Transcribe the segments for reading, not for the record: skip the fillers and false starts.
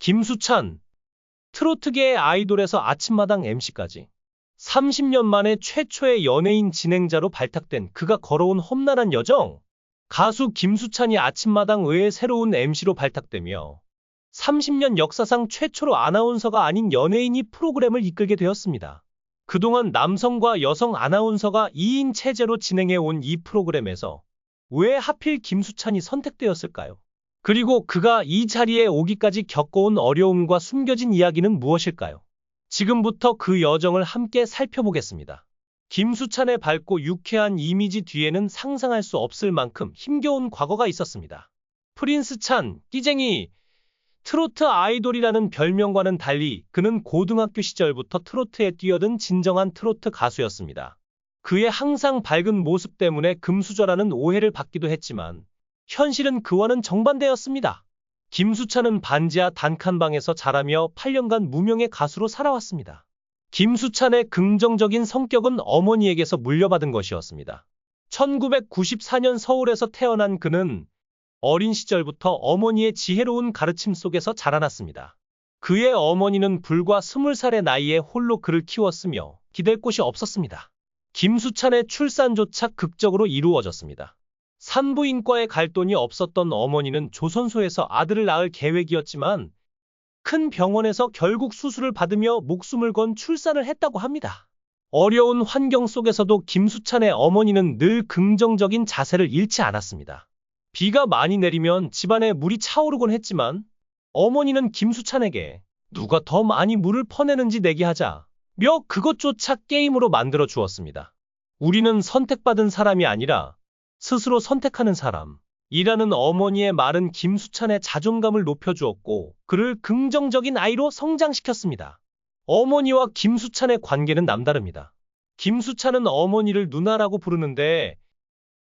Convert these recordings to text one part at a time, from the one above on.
김수찬, 트로트계의 아이돌에서 아침마당 MC까지 30년 만에 최초의 연예인 진행자로 발탁된 그가 걸어온 험난한 여정. 가수 김수찬이 아침마당 의의 새로운 MC로 발탁되며 30년 역사상 최초로 아나운서가 아닌 연예인이 프로그램을 이끌게 되었습니다. 그동안 남성과 여성 아나운서가 2인 체제로 진행해온 이 프로그램에서 왜 하필 김수찬이 선택되었을까요? 그리고 그가 이 자리에 오기까지 겪어온 어려움과 숨겨진 이야기는 무엇일까요? 지금부터 그 여정을 함께 살펴보겠습니다. 김수찬의 밝고 유쾌한 이미지 뒤에는 상상할 수 없을 만큼 힘겨운 과거가 있었습니다. 프린스 찬, 끼쟁이, 트로트 아이돌이라는 별명과는 달리 그는 고등학교 시절부터 트로트에 뛰어든 진정한 트로트 가수였습니다. 그의 항상 밝은 모습 때문에 금수저라는 오해를 받기도 했지만 현실은 그와는 정반대였습니다. 김수찬은 반지하 단칸방에서 자라며 8년간 무명의 가수로 살아왔습니다. 김수찬의 긍정적인 성격은 어머니에게서 물려받은 것이었습니다. 1994년 서울에서 태어난 그는 어린 시절부터 어머니의 지혜로운 가르침 속에서 자라났습니다. 그의 어머니는 불과 20살의 나이에 홀로 그를 키웠으며 기댈 곳이 없었습니다. 김수찬의 출산조차 극적으로 이루어졌습니다. 산부인과에 갈 돈이 없었던 어머니는 조선소에서 아들을 낳을 계획이었지만 큰 병원에서 결국 수술을 받으며 목숨을 건 출산을 했다고 합니다. 어려운 환경 속에서도 김수찬의 어머니는 늘 긍정적인 자세를 잃지 않았습니다. 비가 많이 내리면 집안에 물이 차오르곤 했지만 어머니는 김수찬에게 누가 더 많이 물을 퍼내는지 내기 하자며 그것조차 게임으로 만들어 주었습니다. 우리는 선택받은 사람이 아니라 스스로 선택하는 사람이라는 어머니의 말은 김수찬의 자존감을 높여주었고 그를 긍정적인 아이로 성장시켰습니다. 어머니와 김수찬의 관계는 남다릅니다. 김수찬은 어머니를 누나라고 부르는데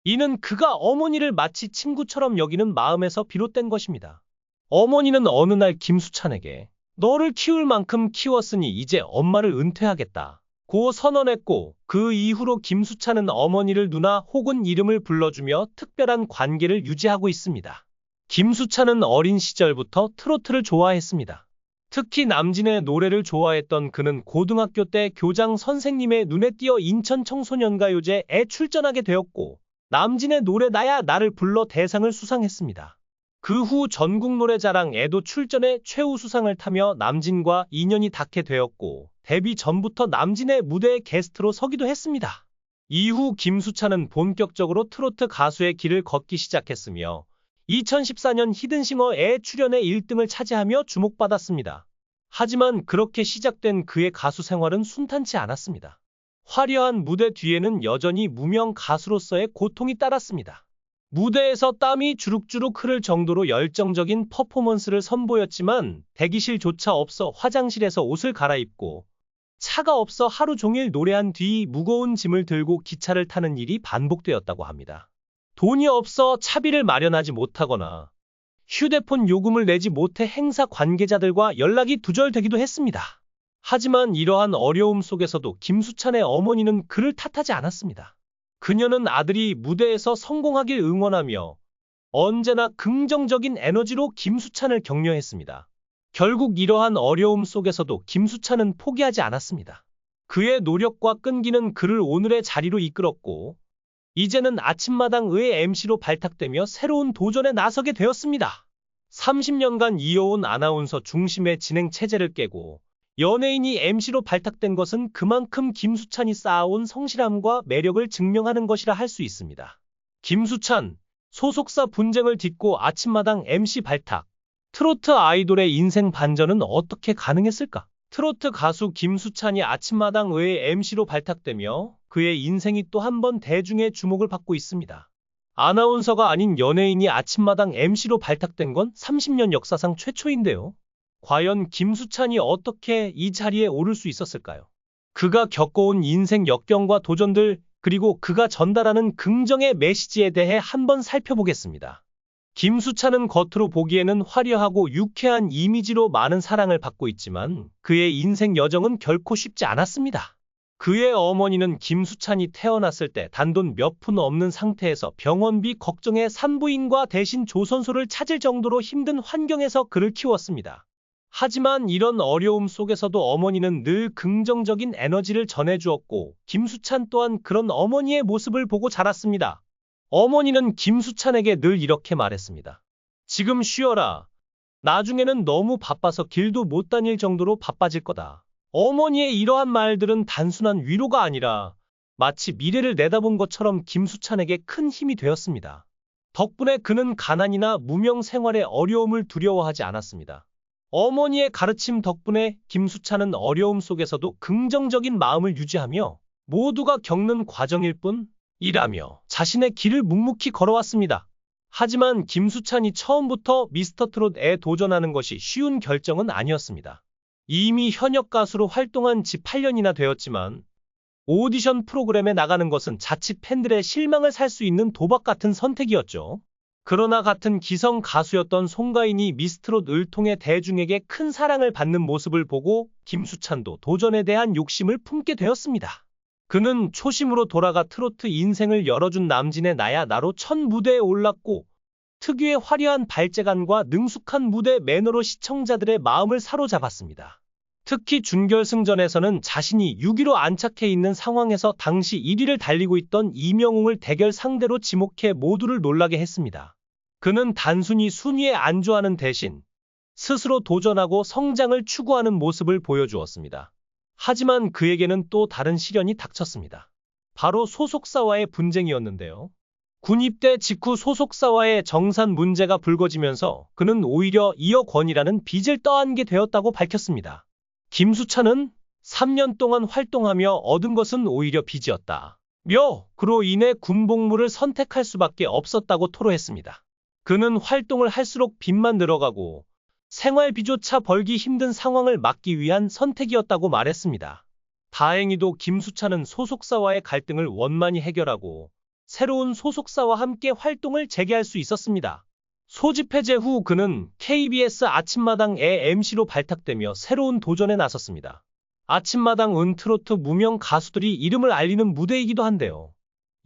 이는 그가 어머니를 마치 친구처럼 여기는 마음에서 비롯된 것입니다. 어머니는 어느 날 김수찬에게 너를 키울 만큼 키웠으니 이제 엄마를 은퇴하겠다 고 선언했고 그 이후로 김수찬은 어머니를 누나 혹은 이름을 불러주며 특별한 관계를 유지하고 있습니다. 김수찬은 어린 시절부터 트로트를 좋아했습니다. 특히 남진의 노래를 좋아했던 그는 고등학교 때 교장 선생님의 눈에 띄어 인천 청소년가요제에 출전하게 되었고 남진의 노래 나야 나를 불러 대상을 수상했습니다. 그 후 전국노래자랑에도 출전해 최우수상을 타며 남진과 인연이 닿게 되었고 데뷔 전부터 남진의 무대에 게스트로 서기도 했습니다. 이후 김수찬은 본격적으로 트로트 가수의 길을 걷기 시작했으며 2014년 히든싱어에 출연해 1등을 차지하며 주목받았습니다. 하지만 그렇게 시작된 그의 가수 생활은 순탄치 않았습니다. 화려한 무대 뒤에는 여전히 무명 가수로서의 고통이 따랐습니다. 무대에서 땀이 주룩주룩 흐를 정도로 열정적인 퍼포먼스를 선보였지만 대기실조차 없어 화장실에서 옷을 갈아입고 차가 없어 하루 종일 노래한 뒤 무거운 짐을 들고 기차를 타는 일이 반복되었다고 합니다. 돈이 없어 차비를 마련하지 못하거나 휴대폰 요금을 내지 못해 행사 관계자들과 연락이 두절되기도 했습니다. 하지만 이러한 어려움 속에서도 김수찬의 어머니는 그를 탓하지 않았습니다. 그녀는 아들이 무대에서 성공하길 응원하며 언제나 긍정적인 에너지로 김수찬을 격려했습니다. 결국 이러한 어려움 속에서도 김수찬은 포기하지 않았습니다. 그의 노력과 끈기는 그를 오늘의 자리로 이끌었고 이제는 아침마당 의 MC로 발탁되며 새로운 도전에 나서게 되었습니다. 30년간 이어온 아나운서 중심의 진행 체제를 깨고 연예인이 MC로 발탁된 것은 그만큼 김수찬이 쌓아온 성실함과 매력을 증명하는 것이라 할 수 있습니다. 김수찬, 소속사 분쟁을 딛고 아침마당 MC 발탁. 트로트 아이돌의 인생 반전은 어떻게 가능했을까? 트로트 가수 김수찬이 아침마당 의 MC로 발탁되며 그의 인생이 또 한 번 대중의 주목을 받고 있습니다. 아나운서가 아닌 연예인이 아침마당 MC로 발탁된 건 30년 역사상 최초인데요. 과연 김수찬이 어떻게 이 자리에 오를 수 있었을까요? 그가 겪어온 인생 역경과 도전들, 그리고 그가 전달하는 긍정의 메시지에 대해 한번 살펴보겠습니다. 김수찬은 겉으로 보기에는 화려하고 유쾌한 이미지로 많은 사랑을 받고 있지만 그의 인생 여정은 결코 쉽지 않았습니다. 그의 어머니는 김수찬이 태어났을 때 단돈 몇 푼 없는 상태에서 병원비 걱정에 산부인과 대신 조선소를 찾을 정도로 힘든 환경에서 그를 키웠습니다. 하지만 이런 어려움 속에서도 어머니는 늘 긍정적인 에너지를 전해주었고 김수찬 또한 그런 어머니의 모습을 보고 자랐습니다. 어머니는 김수찬에게 늘 이렇게 말했습니다. 지금 쉬어라. 나중에는 너무 바빠서 길도 못 다닐 정도로 바빠질 거다. 어머니의 이러한 말들은 단순한 위로가 아니라 마치 미래를 내다본 것처럼 김수찬에게 큰 힘이 되었습니다. 덕분에 그는 가난이나 무명 생활의 어려움을 두려워하지 않았습니다. 어머니의 가르침 덕분에 김수찬은 어려움 속에서도 긍정적인 마음을 유지하며 모두가 겪는 과정일 뿐이라며 자신의 길을 묵묵히 걸어왔습니다. 하지만 김수찬이 처음부터 미스터트롯에 도전하는 것이 쉬운 결정은 아니었습니다. 이미 현역 가수로 활동한 지 8년이나 되었지만 오디션 프로그램에 나가는 것은 자칫 팬들의 실망을 살 수 있는 도박 같은 선택이었죠. 그러나 같은 기성 가수였던 송가인이 미스트롯을 통해 대중에게 큰 사랑을 받는 모습을 보고 김수찬도 도전에 대한 욕심을 품게 되었습니다. 그는 초심으로 돌아가 트로트 인생을 열어준 남진의 나야 나로 첫 무대에 올랐고 특유의 화려한 발재간과 능숙한 무대 매너로 시청자들의 마음을 사로잡았습니다. 특히 준결승전에서는 자신이 6위로 안착해 있는 상황에서 당시 1위를 달리고 있던 이명웅을 대결 상대로 지목해 모두를 놀라게 했습니다. 그는 단순히 순위에 안주하는 대신 스스로 도전하고 성장을 추구하는 모습을 보여주었습니다. 하지만 그에게는 또 다른 시련이 닥쳤습니다. 바로 소속사와의 분쟁이었는데요. 군 입대 직후 소속사와의 정산 문제가 불거지면서 그는 오히려 2억 원이라는 빚을 떠안게 되었다고 밝혔습니다. 김수찬은 3년 동안 활동하며 얻은 것은 오히려 빚이었다. 그로 인해 군복무를 선택할 수밖에 없었다고 토로했습니다. 그는 활동을 할수록 빚만 늘어가고 생활비조차 벌기 힘든 상황을 막기 위한 선택이었다고 말했습니다. 다행히도 김수찬은 소속사와의 갈등을 원만히 해결하고 새로운 소속사와 함께 활동을 재개할 수 있었습니다. 소집 해제 후 그는 KBS 아침마당의 MC로 발탁되며 새로운 도전에 나섰습니다. 아침마당은 트로트 무명 가수들이 이름을 알리는 무대이기도 한데요.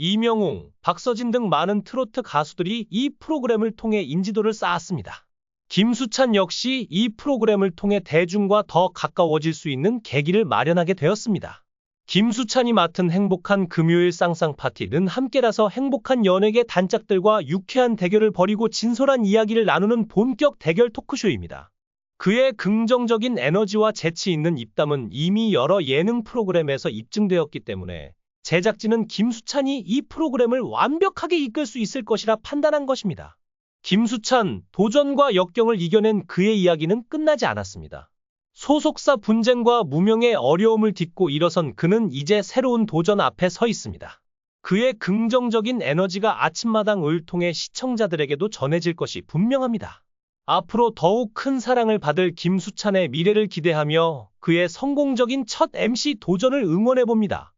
이명웅, 박서진 등 많은 트로트 가수들이 이 프로그램을 통해 인지도를 쌓았습니다. 김수찬 역시 이 프로그램을 통해 대중과 더 가까워질 수 있는 계기를 마련하게 되었습니다. 김수찬이 맡은 행복한 금요일 쌍쌍파티는 함께라서 행복한 연예계 단짝들과 유쾌한 대결을 벌이고 진솔한 이야기를 나누는 본격 대결 토크쇼입니다. 그의 긍정적인 에너지와 재치 있는 입담은 이미 여러 예능 프로그램에서 입증되었기 때문에 제작진은 김수찬이 이 프로그램을 완벽하게 이끌 수 있을 것이라 판단한 것입니다. 김수찬, 도전과 역경을 이겨낸 그의 이야기는 끝나지 않았습니다. 소속사 분쟁과 무명의 어려움을 딛고 일어선 그는 이제 새로운 도전 앞에 서 있습니다. 그의 긍정적인 에너지가 아침마당을 통해 시청자들에게도 전해질 것이 분명합니다. 앞으로 더욱 큰 사랑을 받을 김수찬의 미래를 기대하며 그의 성공적인 첫 MC 도전을 응원해봅니다.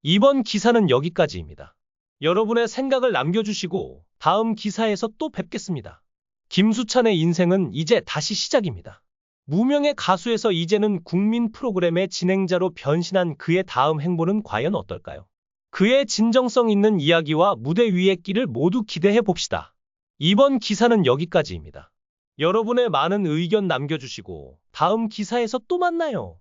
이번 기사는 여기까지입니다. 여러분의 생각을 남겨주시고 다음 기사에서 또 뵙겠습니다. 김수찬의 인생은 이제 다시 시작입니다. 무명의 가수에서 이제는 국민 프로그램의 진행자로 변신한 그의 다음 행보는 과연 어떨까요? 그의 진정성 있는 이야기와 무대 위의 길을 모두 기대해 봅시다. 이번 기사는 여기까지입니다. 여러분의 많은 의견 남겨주시고 다음 기사에서 또 만나요.